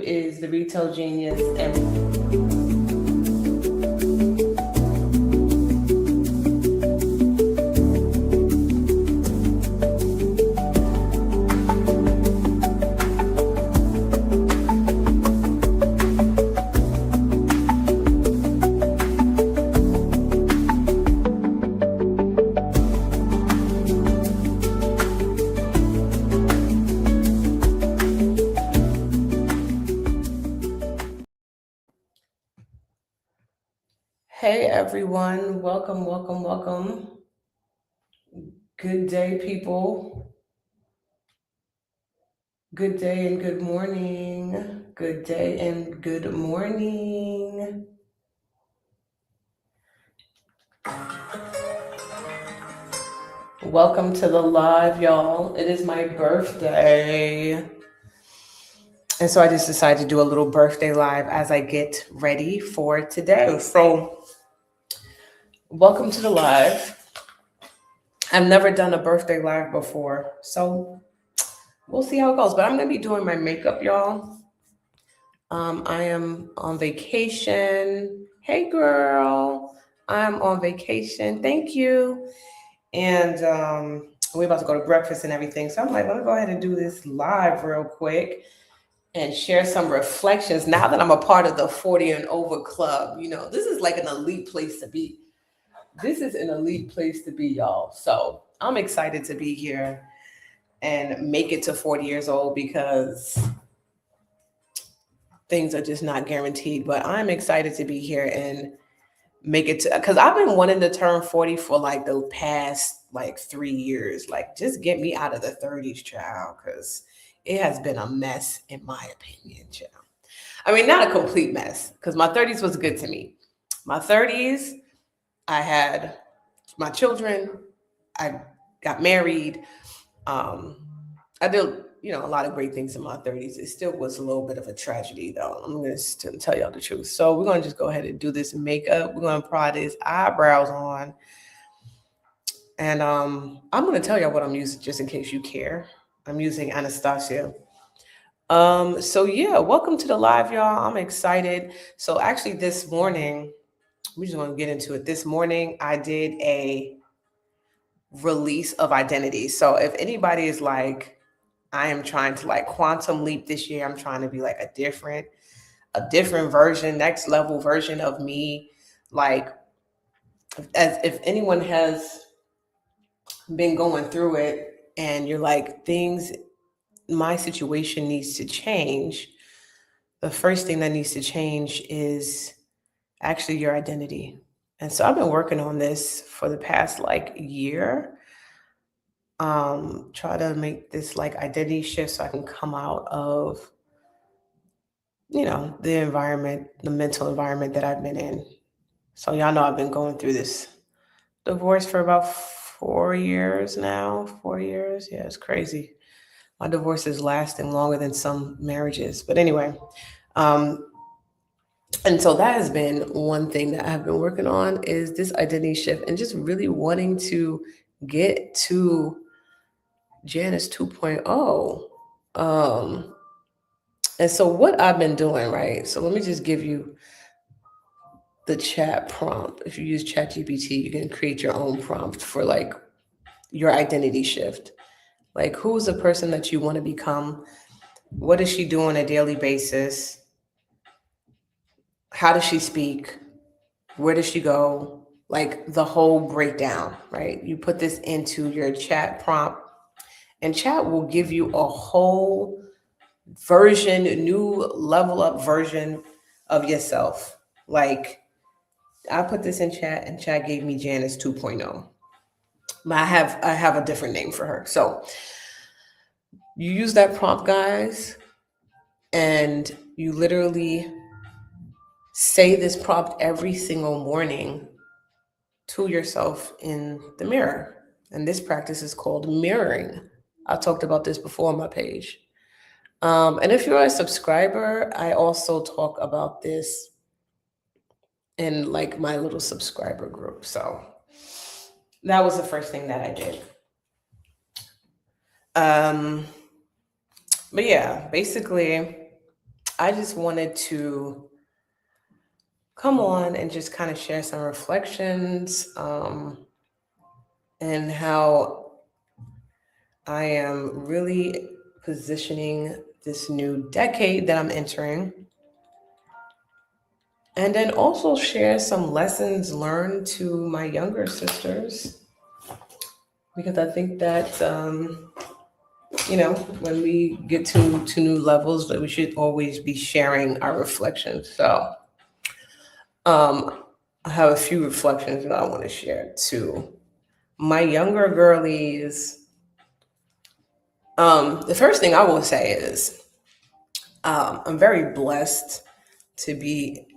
is the Retail Genius, and hey everyone, welcome, welcome, welcome. Good day, people. Good day and good morning. Good day and good morning. Welcome to the live, y'all. It is my birthday. And so I just decided to do a little birthday live as I get ready for today. So, welcome to the live. I've never done a birthday live before. So, we'll see how it goes. But I'm going to be doing my makeup, y'all. I am on vacation. Hey, girl. I'm on vacation. Thank you. And we're about to go to breakfast and everything. So I'm like, let me go ahead and do this live real quick and share some reflections now that I'm a part of the 40 and over club. You know, this is like an elite place to be. This is an elite place to be, y'all. So I'm excited to be here and make it to 40 years old because things are just not guaranteed. But I'm excited to be here and make it to, because I've been wanting to turn 40 for like the past like 3 years. Like, just get me out of the 30s, child, because it has been a mess, in my opinion, child. I mean, not a complete mess, because my 30s was good to me. My 30s, I had my children, I got married. Um, I did, a lot of great things in my 30s. It still was a little bit of a tragedy, though. I'm going to tell y'all the truth. So we're going to just go ahead and do this makeup. We're going to apply these eyebrows on. And I'm going to tell y'all what I'm using just in case you care. I'm using Anastasia. So yeah, welcome to the live, y'all. I'm excited. So actually this morning, we just want to get into it. This morning, I did a release of identity. So if anybody is like, I am trying to like quantum leap this year, I'm trying to be like a different version, next level version of me. Like, as if anyone has been going through it and you're like, my situation needs to change. The first thing that needs to change is actually your identity. And so I've been working on this for the past like year. Try to make this like identity shift so I can come out of, the environment, the mental environment that I've been in. So y'all know I've been going through this divorce for about 4 years now. 4 years. Yeah, it's crazy. My divorce is lasting longer than some marriages. But anyway, um, and so that has been one thing that I've been working on is this identity shift and just really wanting to get to Janice 2.0. Um, and so what I've been doing, right? So let me just give you the chat prompt. If you use ChatGPT, you can create your own prompt for like your identity shift. Like, who's the person that you want to become? What does she do on a daily basis? How does she speak? Where does she go? Like the whole breakdown, right? You put this into your chat prompt, and chat will give you a whole version, new level up version of yourself. Like, I put this in chat, and chat gave me Janice 2.0. But I have a different name for her. So you use that prompt, guys, and you literally say this prompt every single morning to yourself in the mirror. And this practice is called mirroring. I talked about this before on my page. And if you're a subscriber, I also talk about this in like my little subscriber group. So that was the first thing that I did. Um, but yeah, basically, I just wanted to come on and just kind of share some reflections, and how I am really positioning this new decade that I'm entering, and then also share some lessons learned to my younger sisters, because I think that when we get to new levels, that we should always be sharing our reflections. So um, I have a few reflections that I want to share too. My younger girlies, the first thing I will say is I'm very blessed to be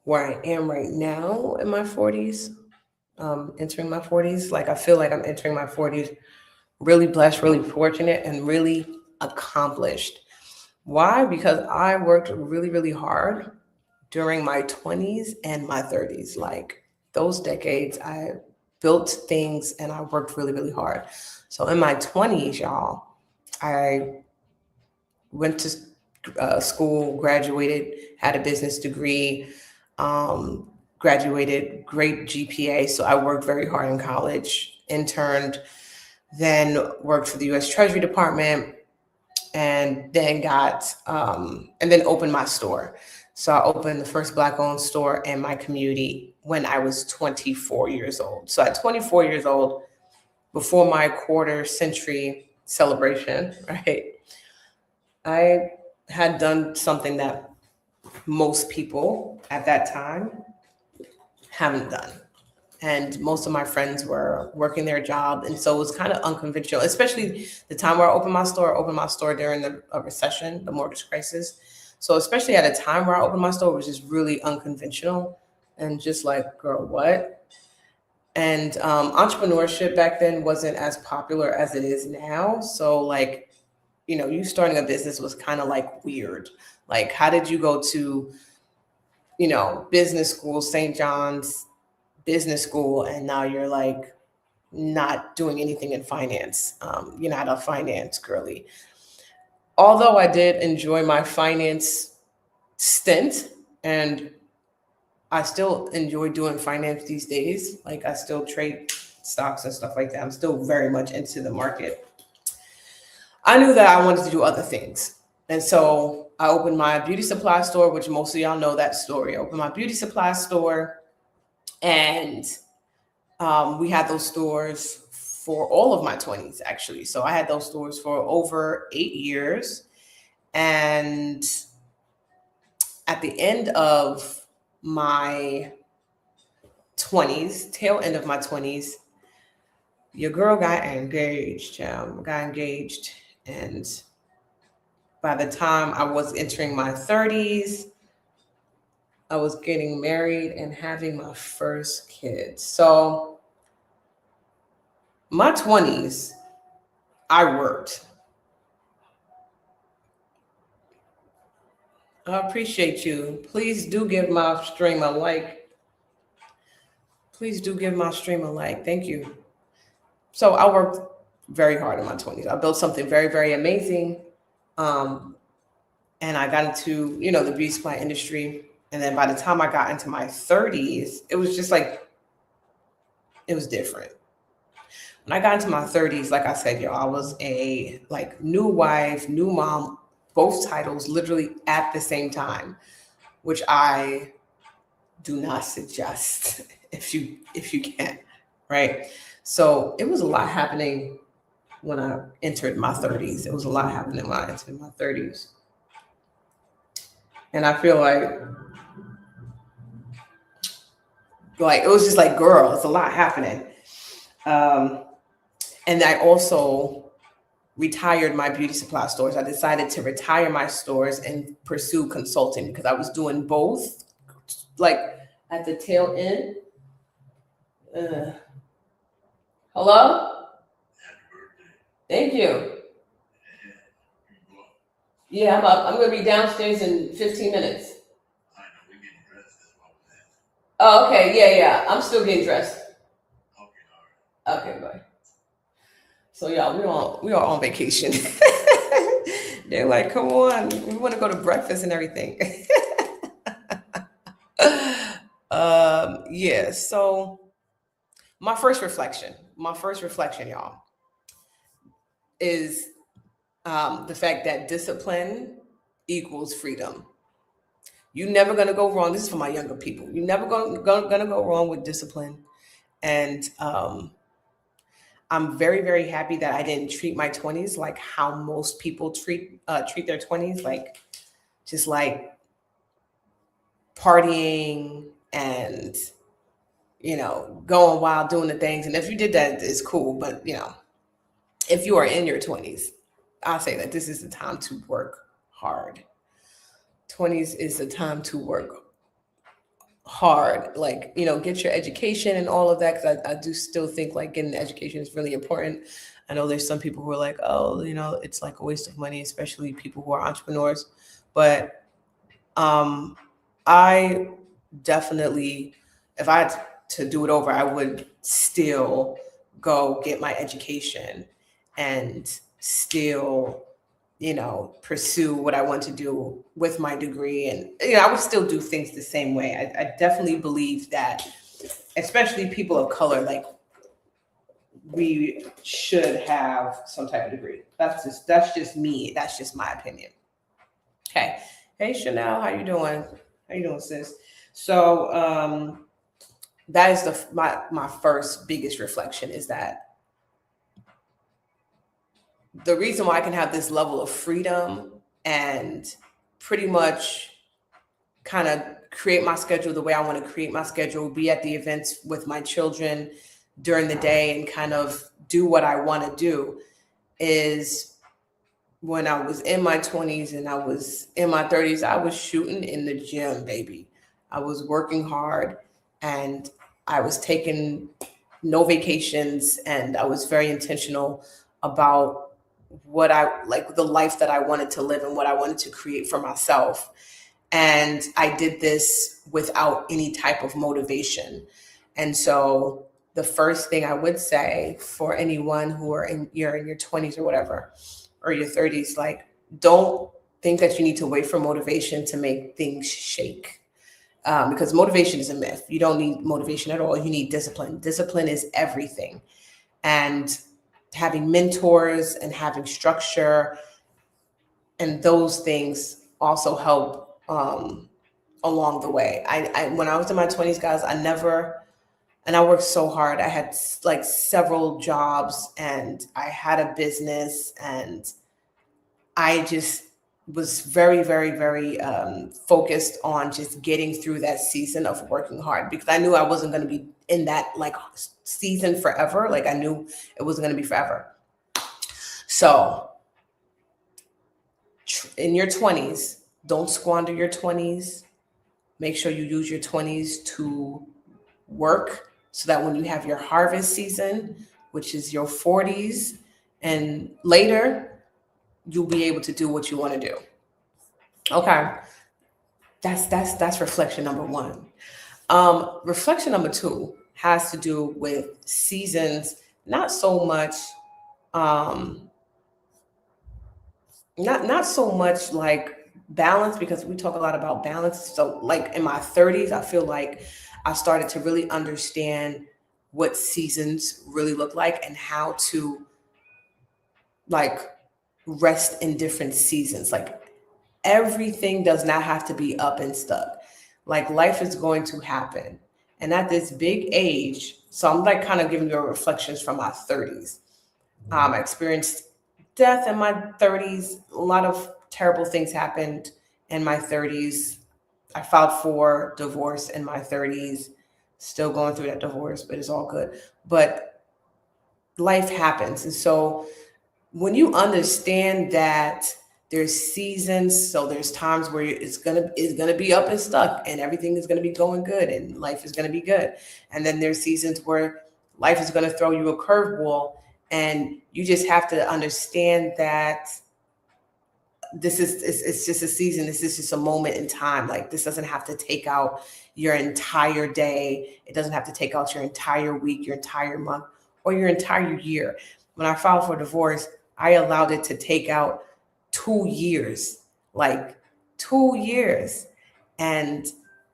where I am right now in my 40s, entering my 40s. Like, I feel like I'm entering my 40s really blessed, really fortunate, and really accomplished. Why? Because I worked really, really hard during my 20s and my 30s. Like, those decades, I built things and I worked really, really hard. So in my 20s, y'all, I went to school, graduated, had a business degree, graduated, great GPA. So I worked very hard in college, interned, then worked for the US Treasury Department, and then and then opened my store. So I opened the first Black owned store in my community when I was 24 years old. So at 24 years old, before my quarter century celebration, right, I had done something that most people at that time haven't done. And most of my friends were working their job. And so it was kind of unconventional, especially the time where I opened my store during the recession, the mortgage crisis. So especially at a time where I opened my store, it was just really unconventional and just like, girl, what? And entrepreneurship back then wasn't as popular as it is now. So like, you starting a business was kind of like weird. Like, how did you go to, business school, St. John's business school, and now you're like not doing anything in finance? You're not a finance girly. Although I did enjoy my finance stint, and I still enjoy doing finance these days. Like, I still trade stocks and stuff like that. I'm still very much into the market. I knew that I wanted to do other things. And so I opened my beauty supply store, which most of y'all know that story. I opened my beauty supply store, and we had those stores for all of my 20s, actually. So I had those stores for over 8 years. And at the end of my 20s, tail end of my 20s, your girl got engaged. Got engaged. And by the time I was entering my 30s, I was getting married and having my first kid. So my 20s, I worked. I appreciate you. Please do give my stream a like. Please do give my stream a like. Thank you. So I worked very hard in my 20s. I built something very, very amazing. And I got into, the beauty supply industry. And then by the time I got into my 30s, it was just like, it was different. When I got into my 30s, like I said, y'all, I was a like new wife, new mom, both titles literally at the same time, which I do not suggest if you can, right? So it was a lot happening when I entered my 30s. It was a lot happening when I entered my 30s. And I feel like it was just like, girl, it's a lot happening. And I also retired my beauty supply stores. I decided to retire my stores and pursue consulting because I was doing both, like at the tail end. Hello? Thank you. Yeah, I'm up. I'm going to be downstairs in 15 minutes. Oh, okay. Yeah. I'm still getting dressed. Okay, bye. So y'all, we are on vacation. They're like, come on, we want to go to breakfast and everything. Yeah. So my first reflection, y'all, is the fact that discipline equals freedom. You're never gonna go wrong. This is for my younger people. You're never gonna go wrong with discipline. And I'm very, very happy that I didn't treat my 20s like how most people treat their 20s, like just like partying and going wild, doing the things. And if you did that, it's cool. But if you are in your 20s, I'll say that this is the time to work hard. 20s is the time to work hard, like get your education and all of that, because I do still think like getting education is really important. I know there's some people who are like, oh, it's like a waste of money, especially people who are entrepreneurs. But I definitely, if I had to do it over, I would still go get my education and still pursue what I want to do with my degree. And, I would still do things the same way. I definitely believe that, especially people of color, like we should have some type of degree. That's just me. That's just my opinion. Okay. Hey, Chanel, how you doing? How you doing, sis? So, that is my first biggest reflection, is that the reason why I can have this level of freedom and pretty much kind of create my schedule the way I want to create my schedule, be at the events with my children during the day and kind of do what I want to do, is when I was in my 20s and I was in my 30s, I was shooting in the gym, baby. I was working hard and I was taking no vacations, and I was very intentional about what I like, the life that I wanted to live and what I wanted to create for myself. And I did this without any type of motivation. And so the first thing I would say for anyone who are you're in your 20s or whatever, or your 30s, like, don't think that you need to wait for motivation to make things shake. Because motivation is a myth. You don't need motivation at all. You need discipline. Discipline is everything. And having mentors and having structure and those things also help along the way. I when I was in my 20s, guys, I worked so hard. I had like several jobs and I had a business, and I just was very, very, very focused on just getting through that season of working hard, because I knew I wasn't going to be in that like season forever. Like I knew it wasn't going to be forever. So in your 20s, don't squander your 20s. Make sure you use your 20s to work so that when you have your harvest season, which is your 40s and later, you'll be able to do what you want to do. Okay. That's reflection number one. Reflection number two has to do with seasons, not so much not so much like balance, because we talk a lot about balance. So like in my 30s, I feel like I started to really understand what seasons really look like and how to like rest in different seasons. Like everything does not have to be up and stuck. Like life is going to happen. And at this big age, so I'm like kind of giving you reflections from my 30s. I experienced death in my 30s. A lot of terrible things happened in my 30s. I filed for divorce in my 30s, still going through that divorce, but it's all good. But life happens. And so when you understand that there's seasons, so there's times where it's gonna be up and stuck and everything is gonna be going good and life is gonna be good. And then there's seasons where life is gonna throw you a curveball, and you just have to understand that it's just a season. This is just a moment in time. Like this doesn't have to take out your entire day. It doesn't have to take out your entire week, your entire month, or your entire year. When I filed for divorce, I allowed it to take out 2 years, like 2 years. And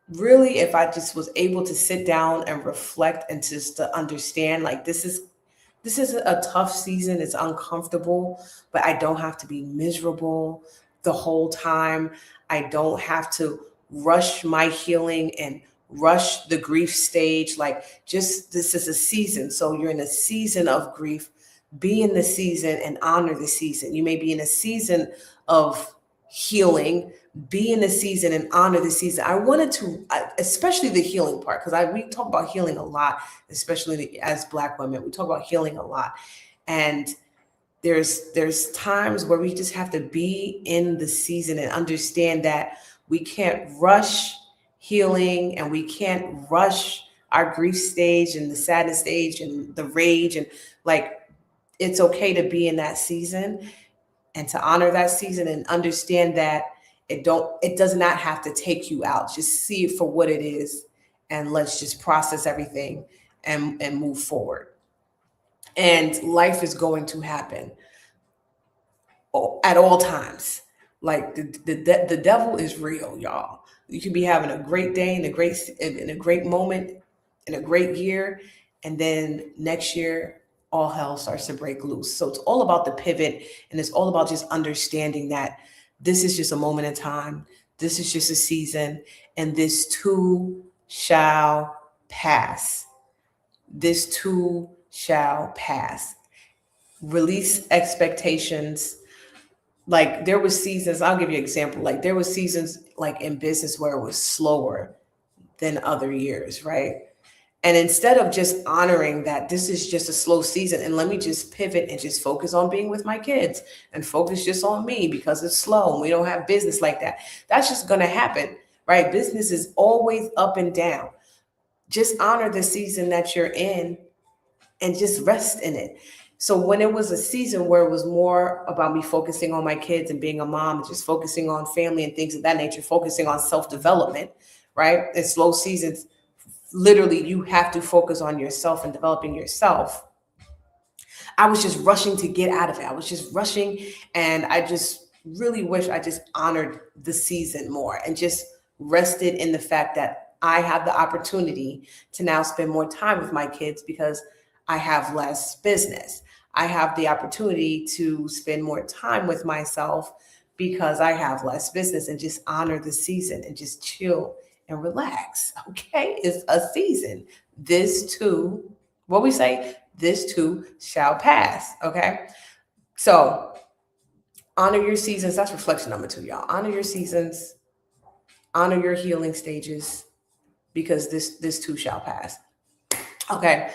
really, if I just was able to sit down and reflect and just to understand, like, this is a tough season. It's uncomfortable, but I don't have to be miserable the whole time. I don't have to rush my healing and rush the grief stage. Like, just this is a season. So you're in a season of grief. Be in the season and honor the season. You may be in a season of healing. Be in the season and honor the season. I wanted to, especially the healing part, because we talk about healing a lot, especially as Black women. We talk about healing a lot, and there's times where we just have to be in the season and understand that we can't rush healing, and we can't rush our grief stage and the sadness stage and the rage, and like, it's okay to be in that season and to honor that season and understand that it does not have to take you out. Just see it for what it is, and let's just process everything and move forward. And life is going to happen at all times. Like, the devil is real, y'all. You can be having a great day and a great moment in a great year, and then next year all hell starts to break loose. So it's all about the pivot, and it's all about just understanding that this is just a moment in time. This is just a season, and this too shall pass. This too shall pass. Release expectations. Like, there was seasons, I'll give you an example. Like, there was seasons, like, in business where it was slower than other years, right? And instead of just honoring that this is just a slow season and let me just pivot and just focus on being with my kids and focus just on me because it's slow and we don't have business like that, that's just going to happen, right? Business is always up and down. Just honor the season that you're in and just rest in it. So when it was a season where it was more about me focusing on my kids and being a mom, and just focusing on family and things of that nature, focusing on self-development, right? In slow seasons, literally, you have to focus on yourself and developing yourself. I was just rushing to get out of it. I was just rushing, and I just really wish I just honored the season more and just rested in the fact that I have the opportunity to now spend more time with my kids because I have less business. I have the opportunity to spend more time with myself because I have less business, and just honor the season and just chill and relax. Okay, it's a season. This too, what we say, this too shall pass. Okay, so honor your seasons. That's reflection number 2, y'all. Honor your seasons, honor your healing stages, because this too shall pass. Okay,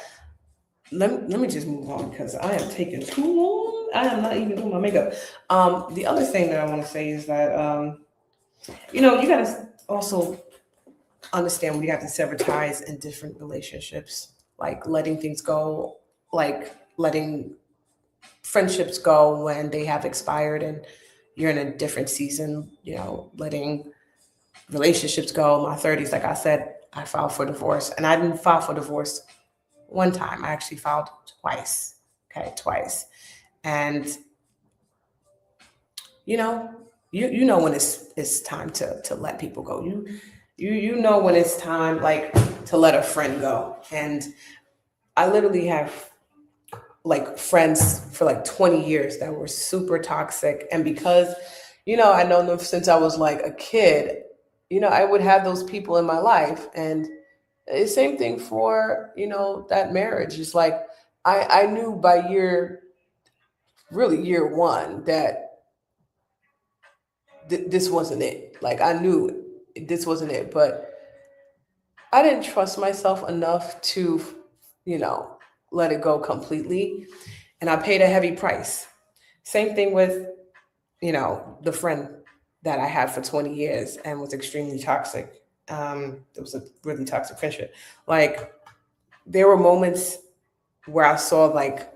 let me just move on because I am taking too long. I am not even doing my makeup. The other thing that I want to say is that you gotta also understand we have to sever ties in different relationships, like letting things go, like letting friendships go when they have expired and you're in a different season, letting relationships go. In my 30s, like I said, I filed for divorce, and I didn't file for divorce one time. I actually filed twice. Okay, twice. And you know when it's time to let people go. You know when it's time, like, to let a friend go. And I literally have, like, friends for like 20 years that were super toxic, and because I know them since I was like a kid, I would have those people in my life. And the same thing for that marriage. It's like I knew by year 1 that this wasn't it. Like, I knew this wasn't it, but I didn't trust myself enough to, let it go completely. And I paid a heavy price. Same thing with, the friend that I had for 20 years and was extremely toxic. It was a really toxic friendship. Like, there were moments where I saw, like,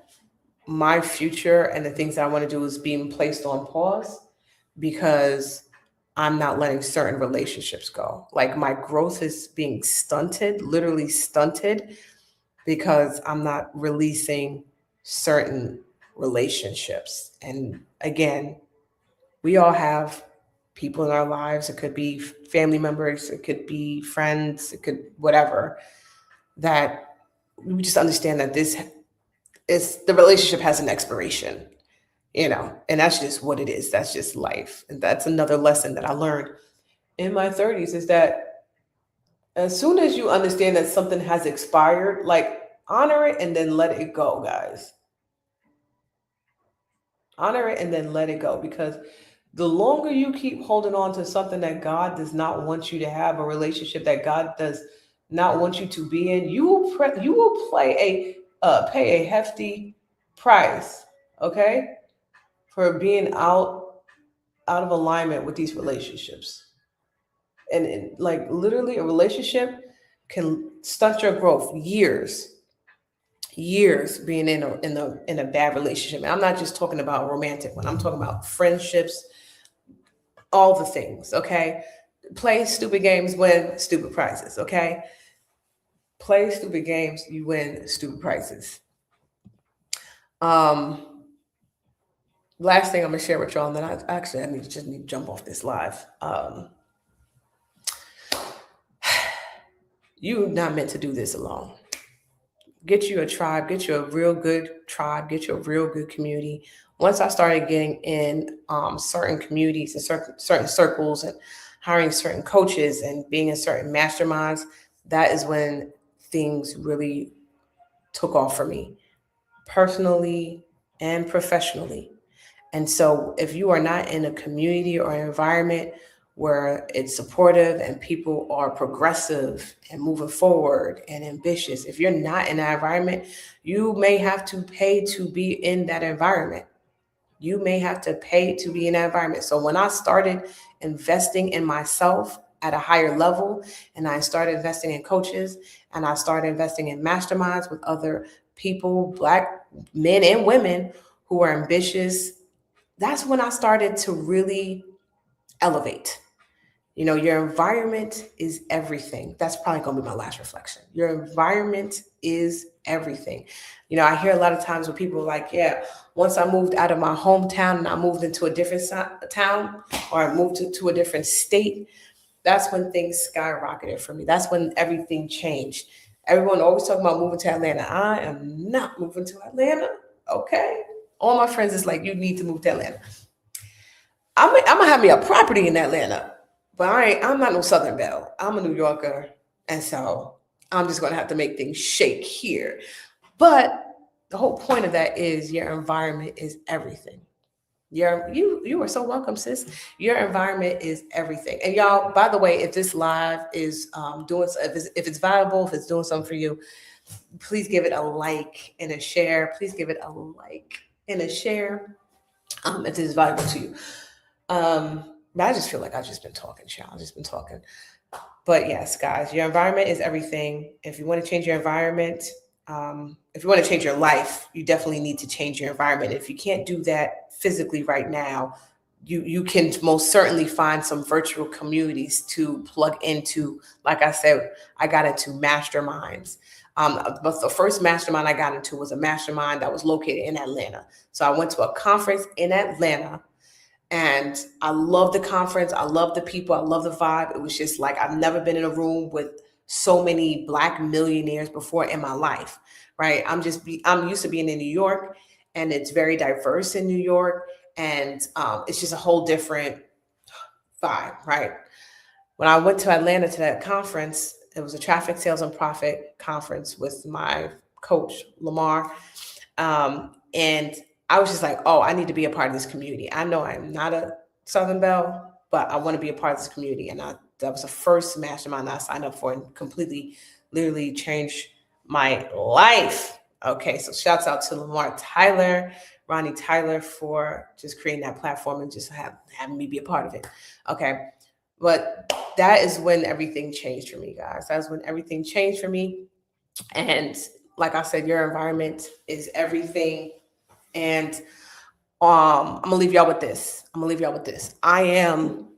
my future and the things that I want to do is being placed on pause because I'm not letting certain relationships go. Like, my growth is being stunted, literally stunted, because I'm not releasing certain relationships. And again, We all have people in our lives. It could be family members, it could be friends, it could whatever, that we just understand that this is the relationship has an expiration, and that's just what it is. That's just life. And that's another lesson that I learned in my 30s is that as soon as you understand that something has expired, like honor it and then let it go, guys. Honor it and then let it go, because the longer you keep holding on to something that God does not want you to have, a relationship that God does not want you to be in, you will pay a hefty price, okay, for being out of alignment with these relationships. And like literally, a relationship can stunt your growth years being in a bad relationship. And I'm not just talking about a romantic one. I'm talking about friendships, all the things, okay? Play stupid games, win stupid prizes, okay? Play stupid games, you win stupid prizes. Um, Last thing I'm gonna share with y'all, and then I need to jump off this live. You're not meant to do this alone. Get you a tribe, get you a real good tribe, get you a real good community. Once I started getting in certain communities and certain circles and hiring certain coaches and being in certain masterminds, that is when things really took off for me, personally and professionally. And so if you are not in a community or an environment where it's supportive and people are progressive and moving forward and ambitious, if you're not in that environment, you may have to pay to be in that environment. You may have to pay to be in that environment. So when I started investing in myself at a higher level, and I started investing in coaches, and I started investing in masterminds with other people, Black men and women who are ambitious, that's when I started to really elevate. Your environment is everything. That's probably going to be my last reflection. Your environment is everything. I hear a lot of times when people are like, yeah, once I moved out of my hometown and I moved into a different town, or I moved to a different state, that's when things skyrocketed for me. That's when everything changed. Everyone always talking about moving to Atlanta. I am not moving to Atlanta. Okay. All my friends is like, you need to move to Atlanta. I'm gonna have me a property in Atlanta, but I'm not no Southern Belle. I'm a New Yorker, and so I'm just gonna have to make things shake here. But the whole point of that is your environment is everything. You are so welcome, sis. Your environment is everything. And y'all, by the way, if this live is if it's valuable, if it's doing something for you, please give it a like and a share. Please give it a like and a share. If it is valuable to you. But I just feel like I've just been talking, child. I've just been talking. But yes, guys, your environment is everything. If you want to change your environment, if you want to change your life, you definitely need to change your environment. If you can't do that physically right now, you can most certainly find some virtual communities to plug into. Like I said, I got into masterminds. But the first mastermind I got into was a mastermind that was located in Atlanta. So I went to a conference in Atlanta, and I love the conference. I love the people. I love the vibe. It was just like, I've never been in a room with so many Black millionaires before in my life, right? I'm used to being in New York, and it's very diverse in New York. And it's just a whole different vibe, right? When I went to Atlanta to that conference, it was a traffic sales and profit conference with my coach, Lamar. And I was just like, oh, I need to be a part of this community. I know I'm not a Southern Belle, but I want to be a part of this community. And that was the first mastermind I signed up for, and completely, literally changed my life. Okay, so shouts out to Lamar Tyler, Ronnie Tyler, for just creating that platform and just having me be a part of it. Okay, but that is when everything changed for me, guys. That's when everything changed for me. And like I said, your environment is everything. And I'm gonna leave y'all with this. I am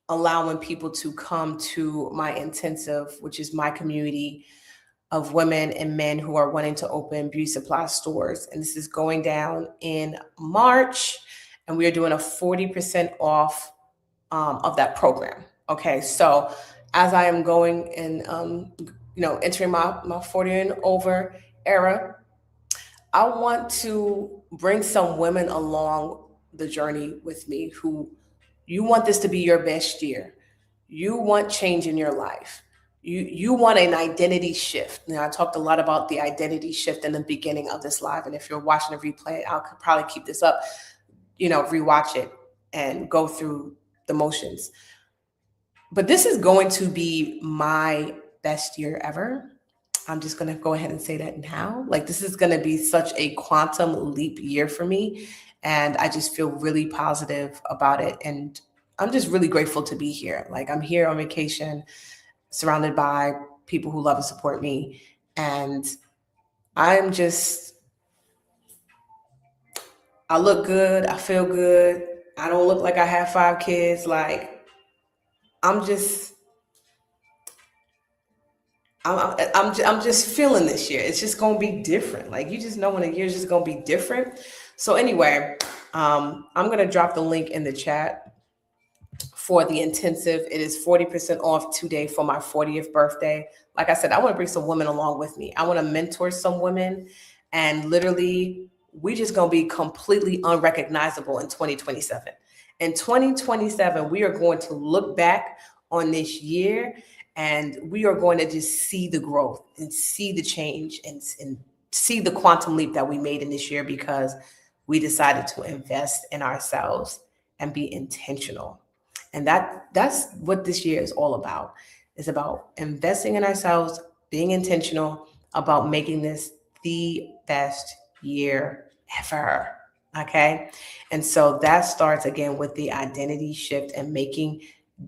allowing people to come to my intensive, which is my community of women and men who are wanting to open beauty supply stores. And this is going down in March. and we are doing a 40% off of that program. Okay, so as I am going and entering my 40 and over era, I want to bring some women along the journey with me who you want this to be your best year. You want change in your life. You want an identity shift. Now I talked a lot about the identity shift in the beginning of this live, and if you're watching the replay, I'll probably keep this up. Rewatch it and go through the motions. But this is going to be my best year ever. I'm just going to go ahead and say that now. Like, this is going to be such a quantum leap year for me. And I just feel really positive about it. And I'm just really grateful to be here. Like, I'm here on vacation, surrounded by people who love and support me. And I look good. I feel good. I don't look like I have 5 kids. Like, I'm just feeling this year. It's just going to be different. Like, you just know when a year's just going to be different. So anyway, I'm going to drop the link in the chat for the intensive. It is 40% off today for my 40th birthday. Like I said, I want to bring some women along with me. I want to mentor some women, and literally we just going to be completely unrecognizable in 2027. In 2027, we are going to look back on this year, and we are going to just see the growth and see the change and see the quantum leap that we made in this year, because we decided to invest in ourselves and be intentional. And that's what this year is all about. It's about investing in ourselves, being intentional, about making this the best year ever. Okay. And so that starts again with the identity shift and making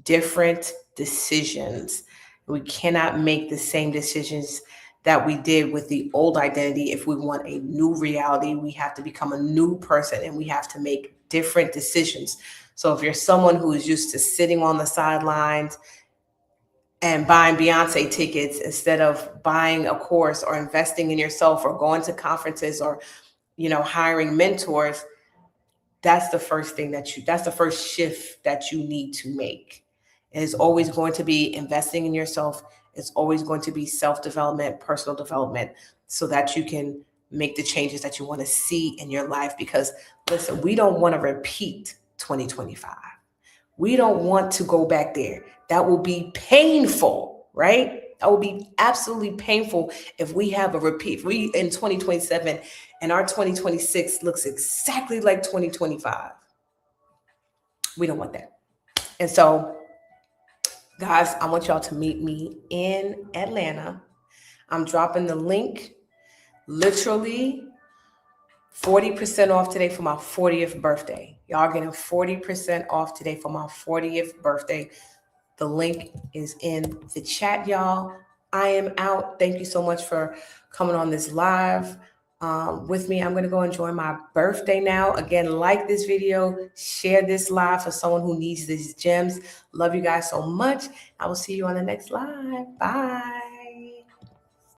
different decisions. We cannot make the same decisions that we did with the old identity. If we want a new reality, we have to become a new person, and we have to make different decisions. So if you're someone who is used to sitting on the sidelines and buying Beyonce tickets instead of buying a course or investing in yourself or going to conferences or, hiring mentors, that's the first shift that you need to make. It is always going to be investing in yourself. It's always going to be self-development, personal development, so that you can make the changes that you want to see in your life. Because listen, we don't want to repeat 2025. We don't want to go back there. That will be painful, right? That will be absolutely painful if we have a repeat. If we in 2027 and our 2026 looks exactly like 2025. We don't want that. And so, guys, I want y'all to meet me in Atlanta. I'm dropping the link, literally 40% off today for my 40th birthday. Y'all getting 40% off today for my 40th birthday. The link is in the chat, y'all. I am out. Thank you so much for coming on this live with me. I'm going to go enjoy my birthday now. Again, like this video, share this live for someone who needs these gems. Love you guys so much. I will see you on the next live. Bye.